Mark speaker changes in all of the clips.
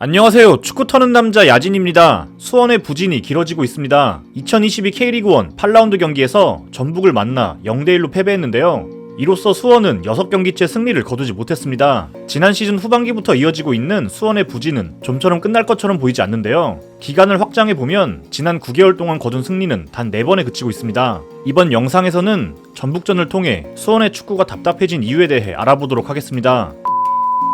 Speaker 1: 안녕하세요. 축구 터는 남자 야진입니다. 수원의 부진이 길어지고 있습니다. 2022 K리그1 8라운드 경기에서 전북을 만나 0대1로 패배했는데요. 이로써 수원은 6경기째 승리를 거두지 못했습니다. 지난 시즌 후반기부터 이어지고 있는 수원의 부진은 좀처럼 끝날 것처럼 보이지 않는데요. 기간을 확장해보면 지난 9개월 동안 거둔 승리는 단 4번에 그치고 있습니다. 이번 영상에서는 전북전을 통해 수원의 축구가 답답해진 이유에 대해 알아보도록 하겠습니다.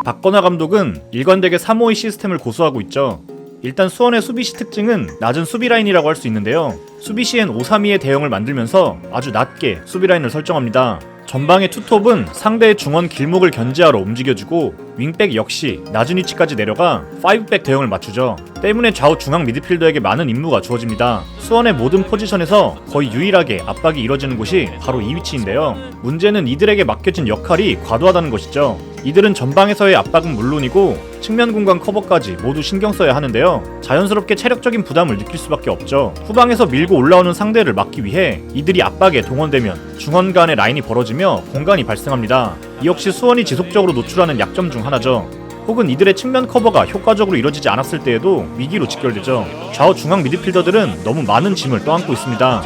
Speaker 1: 박건하 감독은 일관되게 3-5-2 시스템을 고수하고 있죠. 일단 수원의 수비시 특징은 낮은 수비라인이라고 할 수 있는데요. 수비시엔 5-3-2의 대형을 만들면서 아주 낮게 수비라인을 설정합니다. 전방의 투톱은 상대의 중원 길목을 견제하러 움직여주고 윙백 역시 낮은 위치까지 내려가 5백 대형을 맞추죠. 때문에 좌우 중앙 미드필더에게 많은 임무가 주어집니다. 수원의 모든 포지션에서 거의 유일하게 압박이 이뤄지는 곳이 바로 이 위치인데요. 문제는 이들에게 맡겨진 역할이 과도하다는 것이죠. 이들은 전방에서의 압박은 물론이고 측면 공간 커버까지 모두 신경 써야 하는데요. 자연스럽게 체력적인 부담을 느낄 수밖에 없죠. 후방에서 밀고 올라오는 상대를 막기 위해 이들이 압박에 동원되면 중원 간의 라인이 벌어지며 공간이 발생합니다. 이 역시 수원이 지속적으로 노출하는 약점 중 하나죠. 혹은 이들의 측면 커버가 효과적으로 이뤄지지 않았을 때에도 위기로 직결되죠. 좌우 중앙 미드필더들은 너무 많은 짐을 떠안고 있습니다.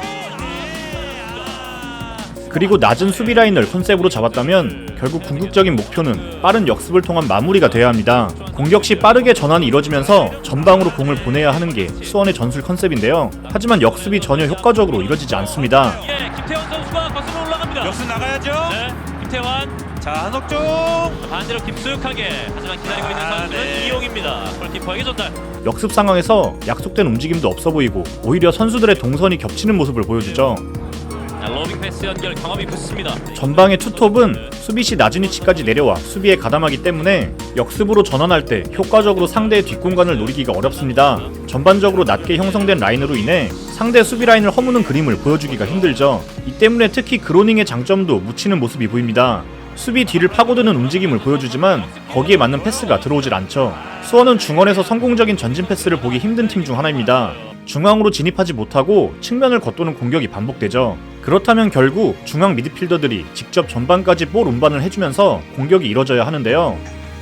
Speaker 1: 그리고 낮은 수비 라인을 컨셉으로 잡았다면 결국 궁극적인 목표는 빠른 역습을 통한 마무리가 돼야 합니다. 공격 시 빠르게 전환이 이뤄지면서 전방으로 공을 보내야 하는 게 수원의 전술 컨셉인데요. 하지만 역습이 전혀 효과적으로 이뤄지지 않습니다.
Speaker 2: 김태환 선수가 거슬러 올라갑니다.
Speaker 3: 역습 나가야죠.
Speaker 2: 네, 김태환.
Speaker 3: 자, 한석종.
Speaker 2: 반대로 깊숙하게. 하지만 기다리고 있는 선수는 이용입니다. 골키퍼에게 전달.
Speaker 1: 역습 상황에서 약속된 움직임도 없어 보이고 오히려 선수들의 동선이 겹치는 모습을 보여주죠.
Speaker 2: 로빙 패스 연결 경험이 붙습니다.
Speaker 1: 전방의 투톱은 수비시 낮은 위치까지 내려와 수비에 가담하기 때문에 역습으로 전환할 때 효과적으로 상대의 뒷공간을 노리기가 어렵습니다. 전반적으로 낮게 형성된 라인으로 인해 상대 수비 라인을 허무는 그림을 보여주기가 힘들죠. 이 때문에 특히 그로닝의 장점도 묻히는 모습이 보입니다. 수비 뒤를 파고드는 움직임을 보여주지만 거기에 맞는 패스가 들어오질 않죠. 수원은 중원에서 성공적인 전진 패스를 보기 힘든 팀 중 하나입니다. 중앙으로 진입하지 못하고 측면을 겉도는 공격이 반복되죠. 그렇다면 결국 중앙 미드필더들이 직접 전방까지 볼 운반을 해주면서 공격이 이뤄져야 하는데요.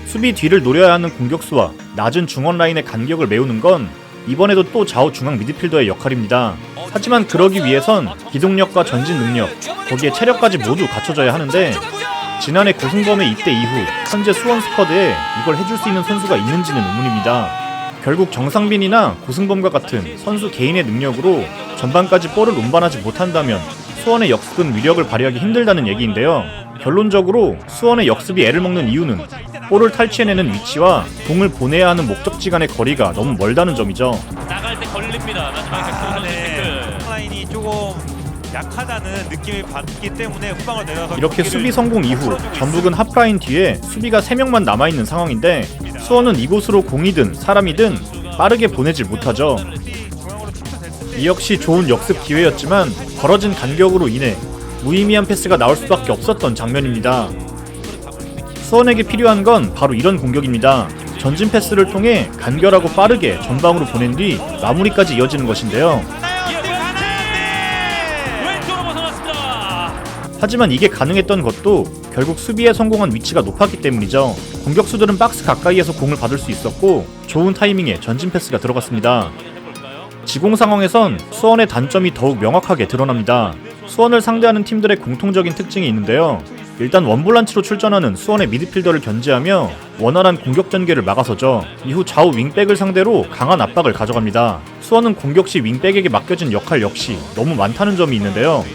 Speaker 1: 수비 뒤를 노려야 하는 공격수와 낮은 중원 라인의 간격을 메우는 건 이번에도 또 좌우 중앙 미드필더의 역할입니다. 하지만 그러기 위해선 기동력과 전진 능력, 거기에 체력까지 모두 갖춰져야 하는데 지난해 고승범의 입대 이후 현재 수원 스쿼드에 이걸 해줄 수 있는 선수가 있는지는 의문입니다. 결국 정상빈이나 고승범과 같은 선수 개인의 능력으로 전반까지 볼을 운반하지 못한다면 수원의 역습은 위력을 발휘하기 힘들다는 얘기인데요. 결론적으로 수원의 역습이 애를 먹는 이유는 볼을 탈취해내는 위치와 공을 보내야 하는 목적지 간의 거리가 너무 멀다는 점이죠.
Speaker 2: 나갈 때 걸립니다. 마지막에 백승호
Speaker 3: 라인이 조금 약하다는 느낌을 받기 때문에 후방을 내려서
Speaker 1: 이렇게 수비 성공 이후 전북은 하프라인 뒤에 수비가 3명만 남아있는 상황인데 수원은 이곳으로 공이든 사람이든 빠르게 보내질 못하죠. 이 역시 좋은 역습 기회였지만 벌어진 간격으로 인해 무의미한 패스가 나올 수밖에 없었던 장면입니다. 수원에게 필요한 건 바로 이런 공격입니다. 전진 패스를 통해 간결하고 빠르게 전방으로 보낸 뒤 마무리까지 이어지는 것인데요. 하지만 이게 가능했던 것도 결국 수비에 성공한 위치가 높았기 때문이죠. 공격수들은 박스 가까이에서 공을 받을 수 있었고 좋은 타이밍에 전진 패스가 들어갔습니다. 지공 상황에선 수원의 단점이 더욱 명확하게 드러납니다. 수원을 상대하는 팀들의 공통적인 특징이 있는데요. 일단 원볼란치로 출전하는 수원의 미드필더를 견제하며 원활한 공격 전개를 막아서죠. 이후 좌우 윙백을 상대로 강한 압박을 가져갑니다. 수원은 공격 시 윙백에게 맡겨진 역할 역시 너무 많다는 점이 있는데요.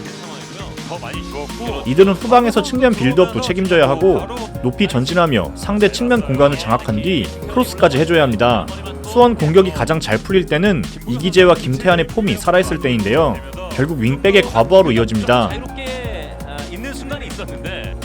Speaker 1: 이들은 후방에서 측면 빌드업도 책임져야 하고 높이 전진하며 상대 측면 공간을 장악한 뒤 크로스까지 해줘야 합니다. 수원 공격이 가장 잘 풀릴 때는 이기재와 김태환의 폼이 살아있을 때인데요. 결국 윙백의 과부하로 이어집니다.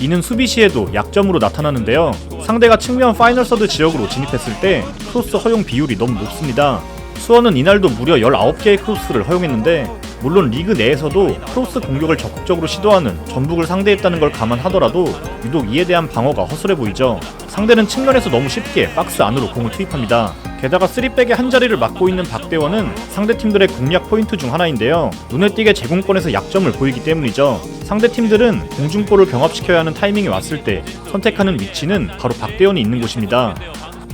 Speaker 1: 이는 수비 시에도 약점으로 나타나는데요. 상대가 측면 파이널 서드 지역으로 진입했을 때 크로스 허용 비율이 너무 높습니다. 수원은 이날도 무려 19개의 크로스를 허용했는데 물론 리그 내에서도 크로스 공격을 적극적으로 시도하는 전북을 상대했다는 걸 감안하더라도 유독 이에 대한 방어가 허술해 보이죠. 상대는 측면에서 너무 쉽게 박스 안으로 공을 투입합니다. 게다가 3백의 한자리를 맡고 있는 박대원은 상대팀들의 공략 포인트 중 하나인데요. 눈에 띄게 제공권에서 약점을 보이기 때문이죠. 상대팀들은 공중볼을 병합시켜야 하는 타이밍이 왔을 때 선택하는 위치는 바로 박대원이 있는 곳입니다.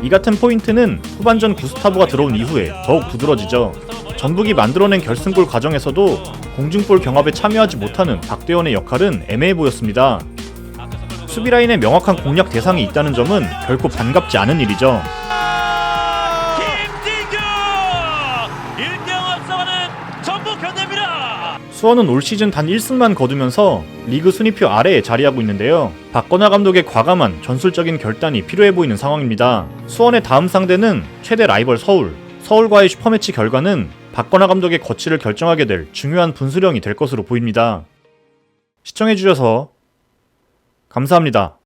Speaker 1: 이 같은 포인트는 후반전 구스타브가 들어온 이후에 더욱 두드러지죠. 전북이 만들어낸 결승골 과정에서도 공중볼 경합에 참여하지 못하는 박대원의 역할은 애매해 보였습니다. 수비 라인에 명확한 공략 대상이 있다는 점은 결코 반갑지 않은 일이죠.
Speaker 2: 김진규 1대0 앞서가는 전북 현대입니다.
Speaker 1: 수원은 올 시즌 단 1승만 거두면서 리그 순위표 아래에 자리하고 있는데요. 박건하 감독의 과감한 전술적인 결단이 필요해 보이는 상황입니다. 수원의 다음 상대는 최대 라이벌 서울. 서울과의 슈퍼매치 결과는 박건하 감독의 거취를 결정하게 될 중요한 분수령이 될 것으로 보입니다. 시청해주셔서 감사합니다.